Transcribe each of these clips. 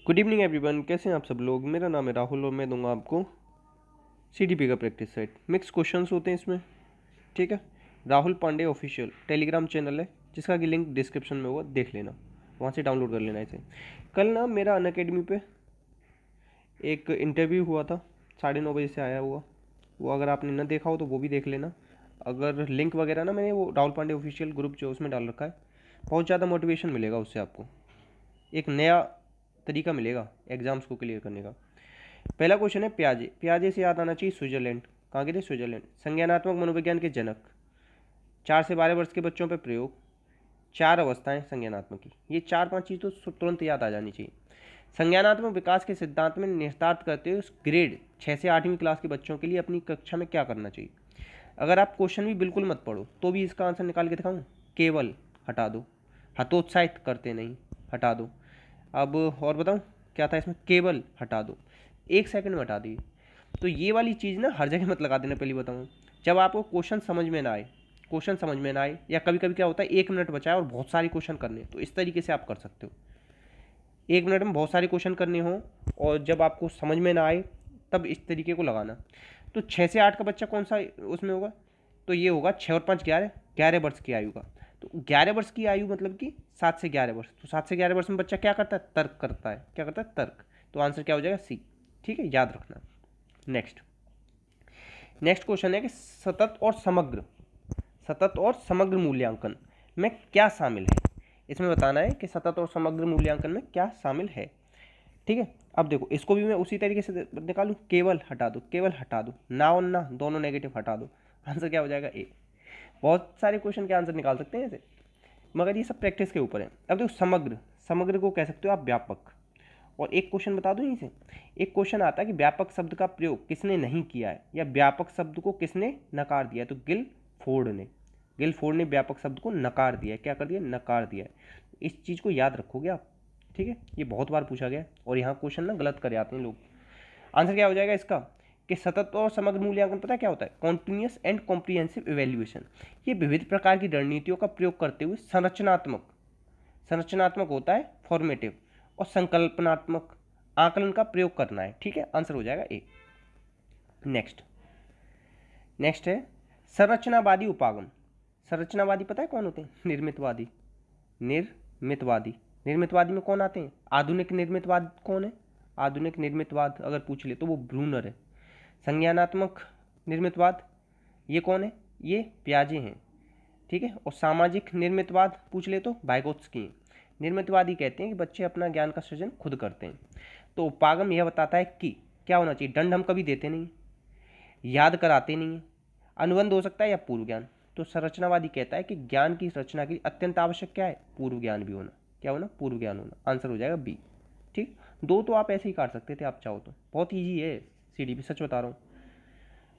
Good evening everyone, कैसे हैं आप सब लोग। मेरा नाम है राहुल और मैं दूंगा आपको सीडीपी का प्रैक्टिस सेट। मिक्स क्वेश्चंस होते हैं इसमें, ठीक है। Rahul Pandey official Telegram channel है जिसका कि लिंक डिस्क्रिप्शन में होगा, देख लेना, वहाँ से डाउनलोड कर लेना इसे। कल ना मेरा अनअकैडमी पे एक इंटरव्यू हुआ था, 9:30 बजे से आया हुआ। वो अगर आपने ना देखा हो तो वो भी देख लेना। अगर लिंक वगैरह ना मैंने वो राहुल पांडे ऑफिशियल ग्रुप जो उसमें डाल रखा है, बहुत ज़्यादा मोटिवेशन मिलेगा उससे आपको, एक नया तरीका मिलेगा एग्जाम्स को क्लियर करने का। पहला क्वेश्चन है प्याजे। प्याजे से याद आना चाहिए स्विट्जरलैंड। कहाँ के थे? स्विट्जरलैंड। संज्ञानात्मक मनोविज्ञान के जनक। 4 से 12 वर्ष के बच्चों पर प्रयोग। 4 अवस्थाएं संज्ञानात्मक की। ये 4-5 चीज़ तो तुरंत याद आ जानी चाहिए। संज्ञानात्मक विकास के सिद्धांत में निहितार्थ करते हुए ग्रेड 6 से 8वीं क्लास के बच्चों के लिए अपनी कक्षा में क्या करना चाहिए। अगर आप क्वेश्चन भी बिल्कुल मत पढ़ो तो भी इसका आंसर निकाल के दिखाऊँ। केवल हटा दो, हतोत्साहित करते नहीं, हटा दो। अब और बताऊँ क्या था इसमें? केवल हटा दो, 1 सेकंड में हटा दिए। तो ये वाली चीज़ ना हर जगह मत लगा देना। पहले बताऊँ, जब आपको क्वेश्चन समझ में ना आए, या कभी कभी क्या होता है 1 मिनट बचा है और बहुत सारे क्वेश्चन करने हैं, तो इस तरीके से आप कर सकते हो। 1 मिनट में बहुत सारे क्वेश्चन करने हो और जब आपको समझ में ना आए तब इस तरीके को लगाना। तो 6 से 8 का बच्चा कौन सा उसमें होगा? तो ये होगा 6 और 5 11, 11 वर्ष की आयु का। तो 11 वर्ष की आयु मतलब कि 7 से 11 वर्ष। तो 7 से 11 वर्ष में बच्चा क्या करता है? तर्क करता है। क्या करता है? तर्क। तो आंसर क्या हो जाएगा? सी। ठीक है, याद रखना। नेक्स्ट नेक्स्ट क्वेश्चन है कि सतत और समग्र मूल्यांकन में क्या शामिल है। इसमें बताना है कि सतत और समग्र मूल्यांकन में क्या शामिल है। ठीक है, अब देखो इसको भी मैं उसी तरीके से निकालूं। केवल हटा दो, केवल हटा दो, ना और ना दोनों नेगेटिव हटा दो। आंसर क्या हो जाएगा? ए। बहुत सारे क्वेश्चन के आंसर निकाल सकते हैं ऐसे, मगर ये सब प्रैक्टिस के ऊपर है। अब देखो समग्र, समग्र को कह सकते हो आप व्यापक। और एक क्वेश्चन बता दूं यहीं से, एक क्वेश्चन आता है कि व्यापक शब्द का प्रयोग किसने नहीं किया है, या व्यापक शब्द को किसने नकार दिया है। तो गिलफोर्ड ने व्यापक शब्द को नकार दिया है। क्या कर दिया? नकार दिया है। इस चीज़ को याद रखोगे आप, ठीक है। ये बहुत बार पूछा गया और यहाँ क्वेश्चन ना गलत कर आते हैं लोग। आंसर क्या हो जाएगा इसका कि सतत और समग्र मूल्यांकन पता क्या होता है? Continuous and comprehensive evaluation. ये विविध प्रकार की रणनीतियों का प्रयोग करते हुए संरचनात्मक होता है, फॉर्मेटिव, और संकल्पनात्मक आकलन का प्रयोग करना है। ठीक है, आंसर हो जाएगा ए। नेक्स्ट है संरचनावादी उपागम। संरचनावादी पता है कौन होते हैं? निर्मितवादी में कौन आते हैं? आधुनिक निर्मितवाद कौन है? आधुनिक निर्मितवाद अगर पूछ ले तो वो ब्रूनर है। संज्ञानात्मक निर्मितवाद ये कौन है? ये प्याजे हैं, ठीक है। और सामाजिक निर्मितवाद पूछ ले तो वाइगोत्स्की हैं। निर्मितवादी कहते हैं कि बच्चे अपना ज्ञान का सृजन खुद करते हैं। तो उपागम यह बताता है कि क्या होना चाहिए। दंड हम कभी देते नहीं, याद कराते नहीं, अनुबंध हो सकता है या पूर्व ज्ञान। तो संरचनावादी कहता है कि ज्ञान की रचना की अत्यंत आवश्यक क्या है? पूर्व ज्ञान भी होना। क्या होना? पूर्व ज्ञान होना। आंसर हो जाएगा बी। ठीक, दो तो आप ऐसे ही काट सकते थे आप चाहो तो, बहुत ईजी है सीडीपी, सच बता रहा हूँ।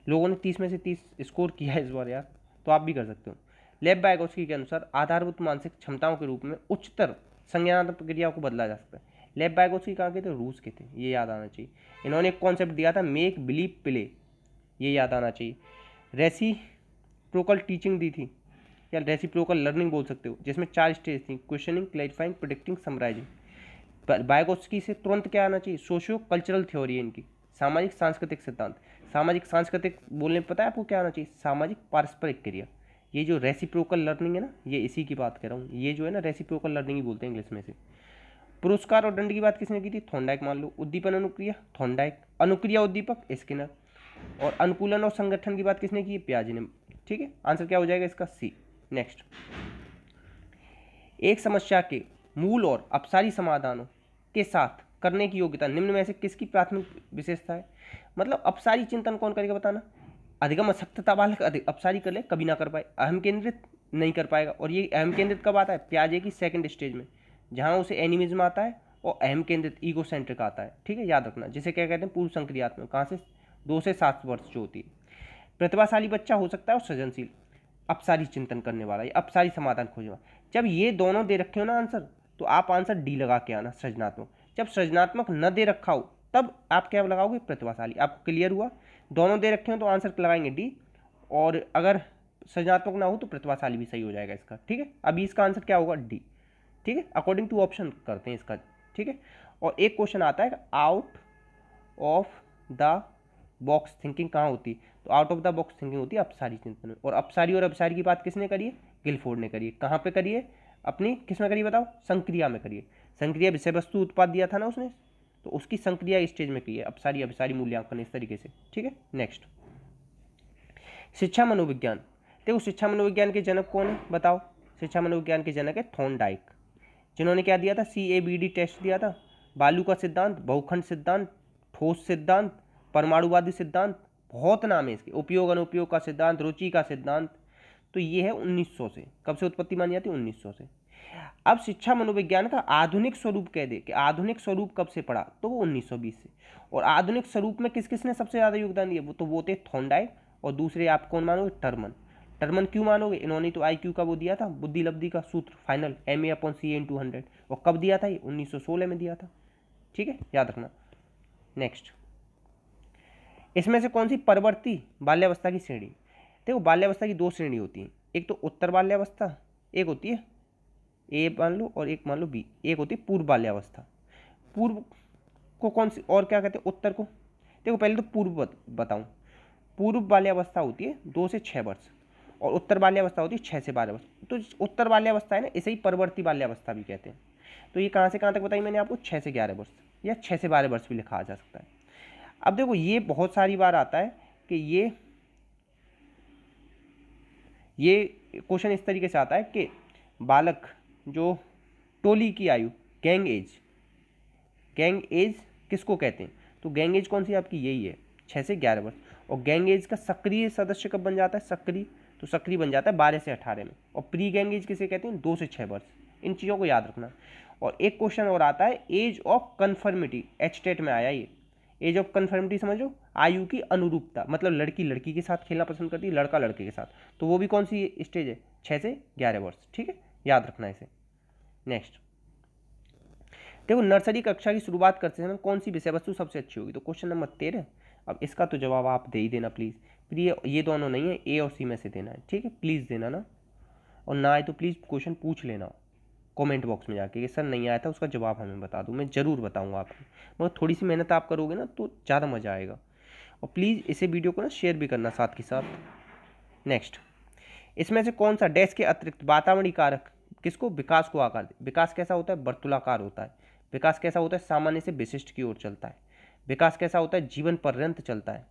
लोगों ने 30 में से 30 स्कोर किया है इस बार यार, तो आप भी कर सकते हो। लेब वाइगोत्स्की के अनुसार आधारभूत मानसिक क्षमताओं के रूप में उच्चतर संज्ञानात्मक प्रक्रियाओं को बदला जा सकता है। लेब वाइगोत्स्की कहाँ के थे? रूस के थे, ये याद आना चाहिए। इन्होंने एक कॉन्सेप्ट दिया था, मेक बिलीव प्ले, ये याद आना चाहिए। रेसिप्रोकल टीचिंग दी थी, या रेसिप्रोकल लर्निंग बोल सकते हो, जिसमें 4 स्टेज थी: questioning, clarifying, predicting, summarising. Vygotsky से तुरंत क्या आना चाहिए? सोशियो कल्चरल थ्योरी इनकी, सामाजिक सांस्कृतिक सिद्धांत। सामाजिक सांस्कृतिक बोलने में पता है आपको क्या आना चाहिए? सामाजिक पारस्परिक क्रिया। ये जो रेसिप्रोकल लर्निंग है ना, ये इसी की बात कर रहा हूँ। ये जो है ना रेसिप्रोकल लर्निंग ही बोलते हैं इंग्लिश में से। पुरस्कार और दंड की बात किसने की थी? थॉर्नडाइक मान लो। उद्दीपन अनुक्रिया, थॉर्नडाइक। अनुक्रिया उद्दीपक, स्किनर। और अनुकूलन और संगठन की बात किसने की? प्याजे ने। ठीक है, आंसर क्या हो जाएगा इसका? सी। नेक्स्ट, एक समस्या के मूल और अपसारी समाधानों के साथ करने की योग्यता निम्न में से किसकी प्राथमिक विशेषता है? मतलब अपसारी चिंतन कौन करेगा बताना? अधिगम अशक्तता वाला अपसारी कर ले, कभी ना कर पाए। अहम केंद्रित नहीं कर पाएगा। और ये अहम केंद्रित कब आता है? प्याजे की सेकंड स्टेज में, जहाँ उसे एनिमिज्म आता है और अहम केंद्रित ईगोसेंट्रिक आता है। ठीक है, याद रखना। जिसे क्या कहते हैं? पूर्व संक्रियात्मक। कहाँ से? 2 से 7 वर्ष जो होती है। प्रतिभाशाली बच्चा हो सकता है और सृजनशील, अपसारी चिंतन करने वाला, या अपसारी समाधान खोजने वाला। जब ये दोनों दे रखे हो ना आंसर, तो आप आंसर डी लगा के आना, सृजनात्मक। जब सृजनात्मक न दे रखा हो तब आप क्या लगाओगे? प्रतिभाशाली। आपको क्लियर हुआ? दोनों दे रखे हो तो आंसर लगाएंगे डी, और अगर सृजनात्मक ना हो तो प्रतिभाशाली भी सही हो जाएगा इसका। ठीक है, अभी इसका आंसर क्या होगा? डी। ठीक है, अकॉर्डिंग टू ऑप्शन करते हैं इसका ठीक है। और एक क्वेश्चन आता है out of the box thinking कहाँ होती है, तो out of the box thinking होती है अपसारी चिंतन में। और अपसारी और अपसारी की बात किसने करी है, गिलफोर्ड ने करी है। कहाँ पे करी है, अपनी किस में करी है बताओ, संक्रिया में करी है। संक्रिया विषय वस्तु उत्पाद दिया था ना उसने, तो उसकी संक्रिया स्टेज में की है अपसारी अपसारी मूल्यांकन इस तरीके से, ठीक है। नेक्स्ट, शिक्षा मनोविज्ञान। देखो शिक्षा मनोविज्ञान के जनक कौन है बताओ, शिक्षा मनोविज्ञान के जनक है थॉर्नडाइक, जिन्होंने क्या दिया था, CABD टेस्ट दिया था, बालू का सिद्धांत, बहुखंड सिद्धांत, ठोस सिद्धांत, परमाणुवादी सिद्धांत, बहुत नाम है इसके, उपयोग अनुपयोग का सिद्धांत, रुचि का सिद्धांत। तो ये है 1900 से, कब से उत्पत्ति मानी जाती है, 1900 से। अब शिक्षा मनोविज्ञान का आधुनिक स्वरूप कह दे कि आधुनिक स्वरूप कब से पड़ा, तो वो 1920 से। और आधुनिक स्वरूप में किस किसने सबसे ज़्यादा योगदान दिया, वो थे थॉर्नडाइक, और दूसरे आप कौन मानोगे, टर्मन। टर्मन क्यों मानोगे, इन्होंने तो IQ का वो दिया था, बुद्धि लब्धि का सूत्र फाइनल, MA/CA × 100, और कब दिया था ये, 1916 में दिया था, ठीक है, याद रखना। नेक्स्ट, इसमें से कौन सी परवर्ती बाल्यावस्था की श्रेणी, देखो बाल्यावस्था की दो श्रेणी होती है, एक तो उत्तर बाल्यावस्था, एक होती है A मान लो और एक मान लो B, एक होती है पूर्व बाल्यावस्था। पूर्व को कौन सी और क्या कहते हैं, उत्तर को। देखो पहले तो पूर्व बताऊं, पूर्व बाल्यावस्था होती है 2 से 6 वर्ष, और उत्तर बाल्यावस्था होती है 6 से 12 वर्ष। तो उत्तर बाल्यावस्था है ना, इसे ही परवर्ती बाल्यावस्था भी कहते हैं। तो ये कहाँ से कहाँ तक बताई मैंने आपको, 6 से 11 वर्ष या 6 से 12 वर्ष भी लिखा जा सकता है। अब देखो ये बहुत सारी बार आता है कि ये क्वेश्चन इस तरीके से आता है कि बालक जो टोली की आयु, गैंग एज किसको कहते हैं, तो गैंग एज कौन सी आपकी, यही है 6 से 11 वर्ष। और गैंग एज का सक्रिय सदस्य कब बन जाता है, सक्रिय, तो सक्रिय बन जाता है 12 से 18 में। और प्री गैंग एज किसे कहते हैं, 2 से 6 वर्ष। इन चीज़ों को याद रखना। और एक क्वेश्चन और आता है एज ऑफ कन्फर्मिटी, HTET में आया ये। एज ऑफ कन्फर्मिटी समझो, आयु की अनुरूपता, मतलब लड़की लड़की के साथ खेलना पसंद करती है, लड़का लड़के के साथ, तो वो भी कौन सी स्टेज है, 6 से 11 वर्ष, ठीक है, याद रखना इसे। नेक्स्ट, देखो नर्सरी कक्षा की शुरुआत करते समय कौन सी विषय वस्तु सबसे अच्छी होगी, तो क्वेश्चन नंबर 13। अब इसका तो जवाब आप दे ही देना प्लीज़, प्रिय ये दोनों नहीं है, A और C में से देना है, ठीक है, प्लीज़ देना ना। और ना आए तो प्लीज़ क्वेश्चन पूछ लेना कमेंट बॉक्स में जाके कि सर नहीं आया था, उसका जवाब हमें बता दो, मैं ज़रूर बताऊँगा आपको। मगर थोड़ी सी मेहनत आप करोगे ना तो ज़्यादा मज़ा आएगा। और प्लीज़ इसे वीडियो को ना शेयर भी करना साथ के साथ। नेक्स्ट, इसमें से कौन सा डैश के अतिरिक्त वातावरणीय कारक किसको, विकास को आकार दे। विकास कैसा होता है, वर्तुलाकार होता है। विकास कैसा होता है, सामान्य से विशिष्ट की ओर चलता है। विकास कैसा होता है, जीवन पर्यंत चलता है।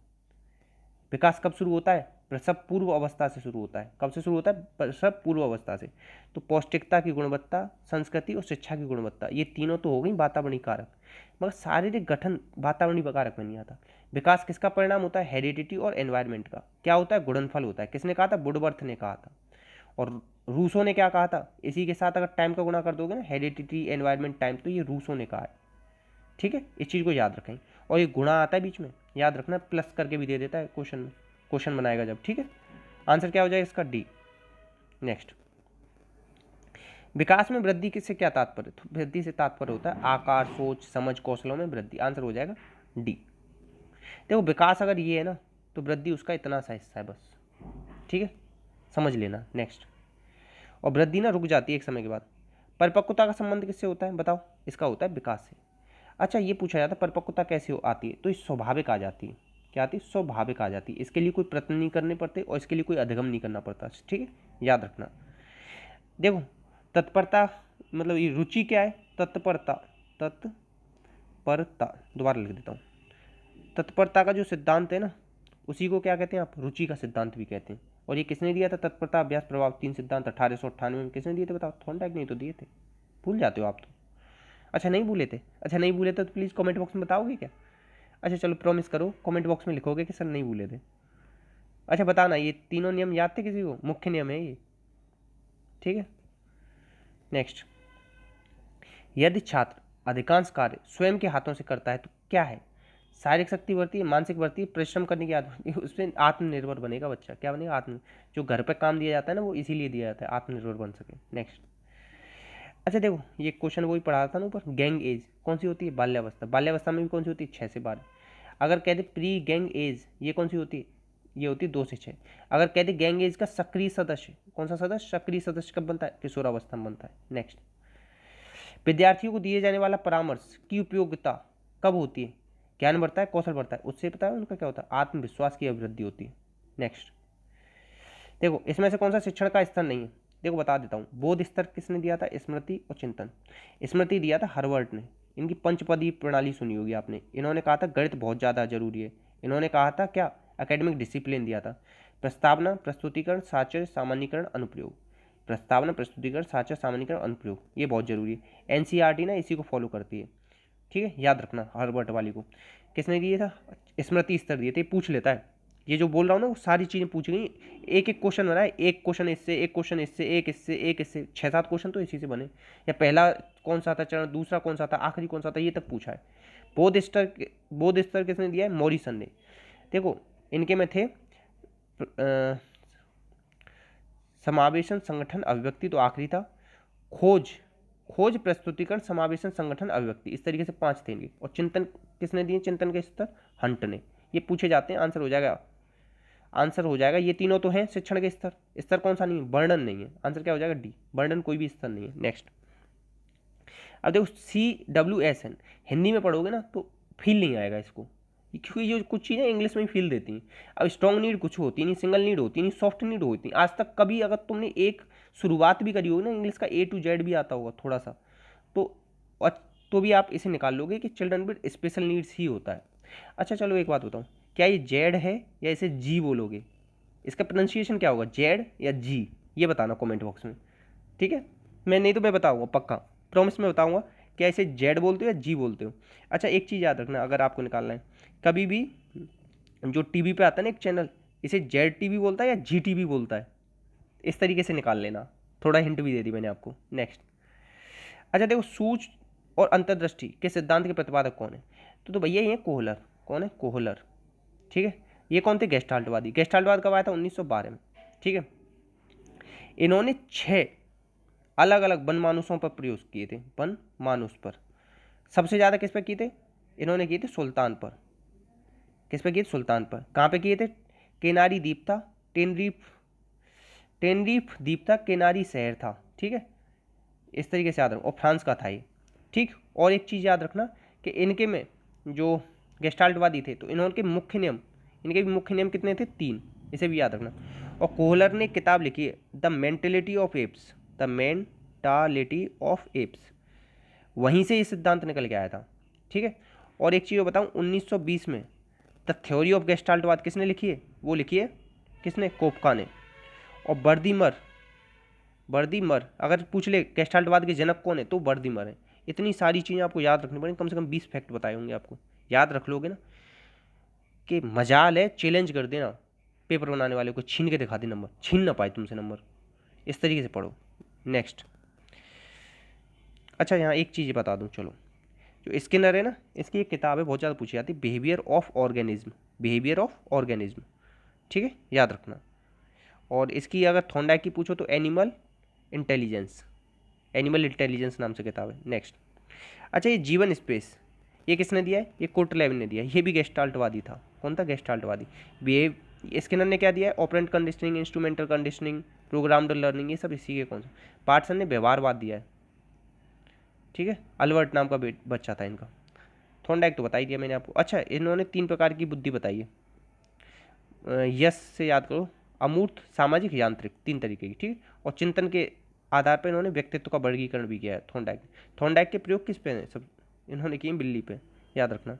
विकास कब शुरू होता है, प्रसव पूर्व अवस्था से शुरू होता है। कब से शुरू होता है, प्रसव पूर्व अवस्था से। तो पौष्टिकता की गुणवत्ता, संस्कृति और शिक्षा की गुणवत्ता, ये तीनों तो हो गई वातावरणीय कारक, मगर शारीरिक गठन वातावरणीय कारक में नहीं आता। विकास किसका परिणाम होता है, हेरिडिटी और एनवायरनमेंट का। क्या होता है, गुणनफल होता है। किसने कहा था, वुडवर्थ ने कहा था। और रूसो ने क्या कहा था, इसी के साथ अगर टाइम का गुणा कर दोगे ना, हेरिडिटी एनवायरनमेंट टाइम, तो ये रूसो ने कहा है, ठीक है, इस चीज़ को याद रखें। और ये गुणा आता है बीच में, याद रखना, प्लस करके भी दे देता है क्वेश्चन में, क्वेश्चन बनाएगा जब, ठीक है। आंसर क्या हो जाएगा इसका, D। नेक्स्ट, विकास में वृद्धि किससे क्या तात्पर्य, तो वृद्धि से तात्पर्य होता है आकार, सोच, समझ, कौशलों में वृद्धि। आंसर हो जाएगा D। देखो विकास अगर ये है ना, तो वृद्धि उसका इतना सा हिस्सा है बस, ठीक है, समझ लेना। नेक्स्ट, और वृद्धि ना रुक जाती है एक समय के बाद। परिपक्वता का संबंध किससे होता है बताओ, इसका होता है विकास से। अच्छा ये पूछा जाता है परिपक्वता कैसे आती है, तो ये स्वाभाविक आ जाती है। क्या आती है, स्वाभाविक आ जाती है। इसके लिए कोई प्रयत्न नहीं करने पड़ते और इसके लिए कोई अधिगम नहीं करना पड़ता, ठीक है, याद रखना। देखो तत्परता, मतलब ये रुचि क्या है, तत्परता, तत्परता, दोबारा लिख देता हूँ। तत्परता का जो सिद्धांत है ना, उसी को क्या कहते हैं आप, रुचि का सिद्धांत भी कहते हैं। और ये किसने दिया था, तत्परता अभ्यास प्रभाव 3 सिद्धांत 1898 में किसने दिए थे बताओ, थॉर्नडाइक ने तो दिए थे, भूल जाते हो आप तो। अच्छा नहीं भूले थे, अच्छा नहीं भूले थे तो प्लीज़ कमेंट बॉक्स में बताओगे क्या। अच्छा चलो प्रॉमिस करो, कमेंट बॉक्स में लिखोगे कि सर नहीं भूले थे। अच्छा बताना, ये तीनों नियम याद थे किसी को, मुख्य नियम है ये, ठीक है। नेक्स्ट, यदि छात्र अधिकांश कार्य स्वयं के हाथों से करता है तो क्या है, शारीरिक शक्ति बढ़ती है, मानसिक बढ़ती है, परिश्रम करने की आदत बढ़ती है, उसमें आत्मनिर्भर बनेगा बच्चा। क्या बनेगा, आत्म, जो घर पर काम दिया जाता है ना वो इसीलिए दिया जाता है, आत्मनिर्भर बन सके। नेक्स्ट, अच्छा देखो ये क्वेश्चन वही पढ़ा था ना ऊपर, गैंग एज कौन सी होती है, बाल्यावस्था। बाल्यावस्था में भी कौन सी होती है, 6 से 12। अगर कहते प्री गैंग एज, ये कौन सी होती है, ये होती है 2 से 6। अगर कहते गैंग एज का सक्रिय सदस्य, कौन सा सदस्य, सक्रिय सदस्य कब बनता है, किशोरावस्था में बनता है। नेक्स्ट, विद्यार्थियों को दिए जाने वाला परामर्श की उपयोगिता कब होती है? ज्ञान बढ़ता है, कौशल बढ़ता है, उससे पता है उनका क्या होता है? आत्मविश्वास की अभिवृद्धि होती है। नेक्स्ट देखो, इसमें से कौन सा शिक्षण का स्तर नहीं है? देखो बता देता हूँ। बोध स्तर किसने दिया था? स्मृति और चिंतन। स्मृति दिया था हार्वर्ड ने। इनकी पंचपदी प्रणाली सुनी होगी आपने। इन्होंने कहा था गणित बहुत ज़्यादा जरूरी है। इन्होंने कहा था क्या? एकेडमिक डिसिप्लिन दिया था। प्रस्तावना, प्रस्तुतिकरण, साचर्य, सामान्यीकरण, अनुप्रयोग। प्रस्तावना, प्रस्तुतिकरण, साचर्य, सामान्यीकरण, अनुप्रयोग, ये बहुत जरूरी है। एनसीईआरटी ना इसी को फॉलो करती है, ठीक है, याद रखना। हार्वर्ड वाली को किसने दिए था? स्मृति स्तर दिए थे। पूछ लेता है, ये जो बोल रहा हूँ ना वो सारी चीज़ें पूछ गई। एक एक क्वेश्चन बना है, एक क्वेश्चन इससे, एक क्वेश्चन इससे, एक इससे, एक इससे, 6-7 क्वेश्चन तो इसी से बने। या पहला कौन सा था चरण, दूसरा कौन सा था, आखिरी कौन सा था, ये तक पूछा है। बोध स्तर किसने दिया है? मॉरिसन ने। देखो इनके में थे समावेशन, संगठन, अभिव्यक्ति तो आखिरी था। खोज, प्रस्तुतिकरण, समावेशन, संगठन, अभिव्यक्ति, इस तरीके से 5 थे इनके। और चिंतन किसने दिए? चिंतन के स्तर हंट ने। ये पूछे जाते हैं, आंसर हो जाएगा, आंसर हो जाएगा। ये तीनों तो हैं शिक्षण के स्तर। स्तर कौन सा नहीं है? वर्णन नहीं है। आंसर क्या हो जाएगा? डी। वर्णन कोई भी स्तर नहीं है। नेक्स्ट अब देखो CWSN हिंदी में पढ़ोगे ना तो फील नहीं आएगा इसको, क्योंकि जो कुछ चीज़ें इंग्लिश में ही फील देती हैं। अब स्ट्रॉन्ग नीड कुछ होती नहीं, सिंगल नीड होती नहीं, सॉफ्ट नीड होती नहीं। आज तक कभी अगर तुमने एक शुरुआत भी करी होगी ना, इंग्लिश का A to Z भी आता होगा थोड़ा सा, तो भी आप इसे निकाल लोगे कि चिल्ड्रन विद स्पेशल नीड्स ही होता है। अच्छा चलो एक बात बताऊँ, क्या ये जेड है या इसे जी बोलोगे? इसका प्रोनाउंसिएशन क्या होगा, जेड या जी? ये बताना कमेंट बॉक्स में, ठीक है। मैं नहीं तो मैं बताऊँगा पक्का, प्रॉमिस में बताऊँगा। क्या इसे जेड बोलते हो या जी बोलते हो? अच्छा एक चीज़ याद रखना, अगर आपको निकालना है कभी भी, जो टीवी पे आता है ना एक चैनल, इसे जेड टीवी बोलता है या जी टीवी बोलता है, इस तरीके से निकाल लेना। थोड़ा हिंट भी दे दी मैंने आपको। नेक्स्ट अच्छा देखो, सूझ और अंतर्दृष्टि के सिद्धांत के प्रतिपादक कौन है? तो भैया ये कोहलर। कौन है? कोहलर, ठीक है। ये कौन थे? गेस्टाल्टवादी। गेस्टाल्टवाद कब आया था? 1912 में, ठीक है। इन्होंने 6 अलग अलग वनमानुषों पर प्रयोग किए थे। वनमानुष पर सबसे ज़्यादा किस पर किए थे? इन्होंने किए थे सुल्तान पर। किस पर किए थे? सुल्तान पर। कहाँ पे किए थे? केनारी द्वीप था, टेनरीफ द्वीप था, केनारी शहर था, ठीक है। इस तरीके से याद रखो। और फ्रांस का था ये, ठीक। और एक चीज़ याद रखना कि इनके में जो गेस्टाल्टवादी थे तो इनके मुख्य नियम, इनके भी मुख्य नियम कितने थे? 3। इसे भी याद रखना। और कोहलर ने किताब लिखी है the mentality of apps, the mentality of apps, वहीं से ये सिद्धांत निकल के आया था, ठीक है। और एक चीज़ बताऊँ, 1920 में द थ्योरी ऑफ गेस्टाल्टवाद किसने लिखी है? वो लिखी है किसने? कोपका ने। और बर्दीमर अगर पूछ ले गेस्टाल्टवाद के जनक कौन है तो बर्दीमर है। इतनी सारी चीज़ें आपको याद रखनी पड़ेंगी, कम से कम 20 फैक्ट बताए होंगे आपको। याद रख लोगे ना कि मजाल है, चैलेंज कर देना पेपर बनाने वाले को, छीन के दिखा दे नंबर, छीन ना पाए तुमसे नंबर। इस तरीके से पढ़ो। नेक्स्ट अच्छा यहाँ एक चीज़ बता दूँ, चलो, जो स्किनर है ना, इसकी एक किताब है बहुत ज़्यादा पूछी जाती है, behaviour of organism, behaviour of organism, ठीक है, याद रखना। और इसकी अगर थॉर्नडाइक की पूछो तो एनिमल इंटेलिजेंस नाम से किताब है। नेक्स्ट अच्छा ये जीवन स्पेस, ये किसने दिया है? ये कोटलेविन ने दिया है। ये भी गेस्टाल्टवादी था। कौन था? गेस्टाल्टवादी। बिहेव स्किनर ने क्या दिया है? Operant conditioning, instrumental conditioning, programmed learning, ये सब इसी के कौन सा? पार्टसन ने व्यवहारवाद दिया है, ठीक है। अल्बर्ट नाम का बच्चा था इनका। थॉर्नडाइक तो बता ही दिया मैंने आपको। अच्छा इन्होंने 3 प्रकार की बुद्धि बताई है, यस से याद करो, अमूर्त, सामाजिक, यांत्रिक, 3 तरीके की, ठीक है। और चिंतन के आधार पर इन्होंने व्यक्तित्व का वर्गीकरण भी किया है थॉर्नडाइक। थॉर्नडाइक के प्रयोग किस पे हैं? सब इन्होंने किए बिल्ली पे, याद रखना।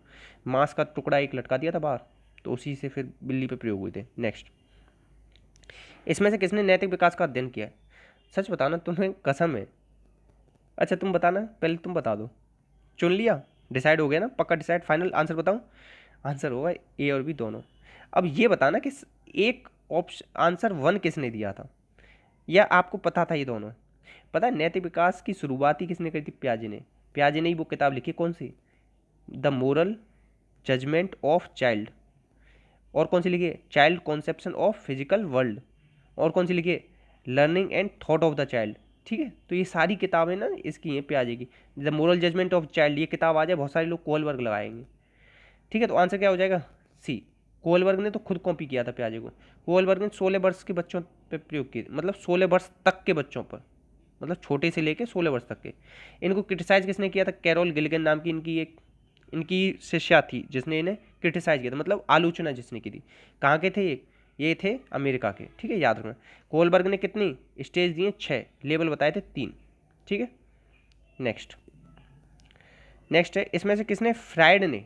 मांस का टुकड़ा एक लटका दिया था बाहर, तो उसी से फिर बिल्ली पे प्रयोग हुए थे। नेक्स्ट इसमें से किसने नैतिक विकास का अध्ययन किया है? सच बताना, तुम्हें कसम है। अच्छा तुम बताना, पहले तुम बता दो। चुन लिया? डिसाइड हो गया ना? पक्का डिसाइड, फाइनल आंसर बताऊँ? आंसर होगा A और B दोनों। अब ये बताना कि एक ऑप्शन आंसर 1 किसने दिया था, या आपको पता था ये दोनों? पता है नैतिक विकास की शुरुआत ही किसने करी थी? पियाजे ने। पियाजे ने ही वो किताब लिखी, कौन सी? The moral judgement of child. और कौन सी लिखी है? Child conception of physical world. और कौन सी लिखी है? Learning and thought of the child, ठीक है। तो ये सारी किताबें ना इसकी हैं, पियाजे की। The moral judgement of child, ये किताब आ जाए बहुत सारे लोग कोलबर्ग लगाएंगे, ठीक है। तो आंसर क्या हो जाएगा? C। कोलबर्ग ने तो खुद कॉपी किया था पियाजे को। कोलबर्ग ने 16 वर्ष के बच्चों पर प्रयोग किए, मतलब 16 वर्ष तक के बच्चों पर, मतलब छोटे से लेके 16 वर्ष तक के। इनको क्रिटिसाइज किसने किया था? कैरोल गिलिगन नाम की इनकी शिष्या थी जिसने इन्हें क्रिटिसाइज किया था, मतलब आलोचना जिसने की थी। कहाँ के थे ये थे अमेरिका के, ठीक है, याद रखना। कोलबर्ग ने कितनी स्टेज दिए? 6, लेवल बताए थे 3, ठीक है। नेक्स्ट है, इसमें से किसने, फ्राइड ने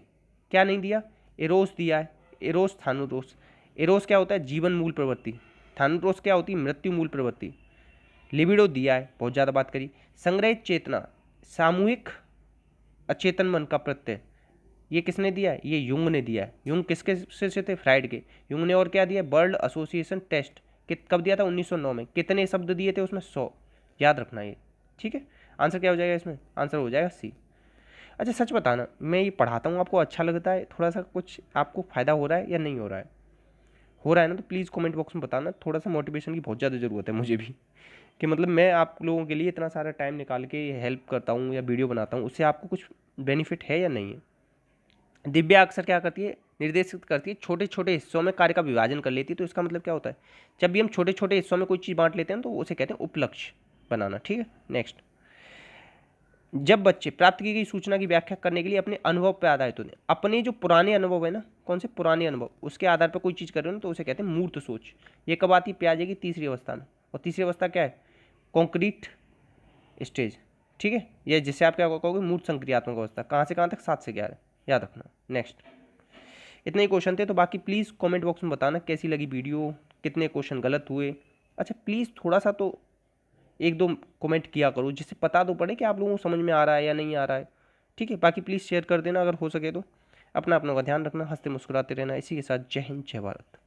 क्या नहीं दिया? एरोस दिया है, एरोस थानुरोस। एरोस क्या होता है? जीवन मूल प्रवृत्ति। थानुरोस क्या होती है? मृत्यु मूल प्रवृत्ति। लिबिडो दिया है, बहुत ज़्यादा बात करी। संग्रहित चेतना, सामूहिक अचेतन मन का प्रत्यय, ये किसने दिया है? ये युंग ने दिया है। युंग किसके से थे? फ्राइड के। युंग ने और क्या दिया? वर्ल्ड एसोसिएशन टेस्ट कब दिया था? 1909 में। कितने शब्द दिए थे उसमें? 100। याद रखना ये, ठीक है। आंसर क्या हो जाएगा इसमें? आंसर हो जाएगा सी। अच्छा सच बताना, मैं ये पढ़ाता हूँ आपको अच्छा लगता है? थोड़ा सा कुछ आपको फ़ायदा हो रहा है या नहीं हो रहा है? हो रहा है ना? तो प्लीज़ कमेंट बॉक्स में बताना। थोड़ा सा मोटिवेशन की बहुत ज़्यादा ज़रूरत है मुझे भी, कि मतलब मैं आप लोगों के लिए इतना सारा टाइम निकाल के हेल्प करता हूँ या वीडियो बनाता हूँ, उससे आपको कुछ बेनिफिट है या नहीं है। दिव्या अक्सर क्या करती है? निर्देशित करती है, छोटे छोटे हिस्सों में कार्य का विभाजन कर लेती है। तो इसका मतलब क्या होता है? जब भी हम छोटे छोटे हिस्सों में कोई चीज़ बांट लेते हैं तो उसे कहते हैं उपलक्ष्य बनाना, ठीक है। नेक्स्ट, जब बच्चे प्राप्त की गई सूचना की व्याख्या करने के लिए अपने अनुभव पर आधारित होते हैं, अपने जो पुराने अनुभव है ना, कौन से पुराने अनुभव, उसके आधार पर कोई चीज़ कर रहे हो ना, तो उसे कहते हैं मूर्त सोच। ये कब आती है? पे आ जाएगी तीसरी अवस्था में। और तीसरी अवस्था क्या है? कॉन्क्रीट स्टेज, ठीक है। ये जिससे आप क्या कहोगे? मूर्त संक्रियात्मक अवस्था। कहाँ से कहाँ तक? 7 से 11, याद रखना। नेक्स्ट, इतने ही क्वेश्चन थे। तो बाकी प्लीज़ कमेंट बॉक्स में बताना कैसी लगी वीडियो, कितने क्वेश्चन गलत हुए। अच्छा प्लीज़ थोड़ा सा तो 1-2 कमेंट किया करो, जिससे पता तो पड़े कि आप लोगों को समझ में आ रहा है या नहीं आ रहा है, ठीक है। बाकी प्लीज़ शेयर कर देना अगर हो सके तो। अपना का ध्यान रखना, हंसते मुस्कुराते रहना। इसी के साथ जय हिंद, जय भारत।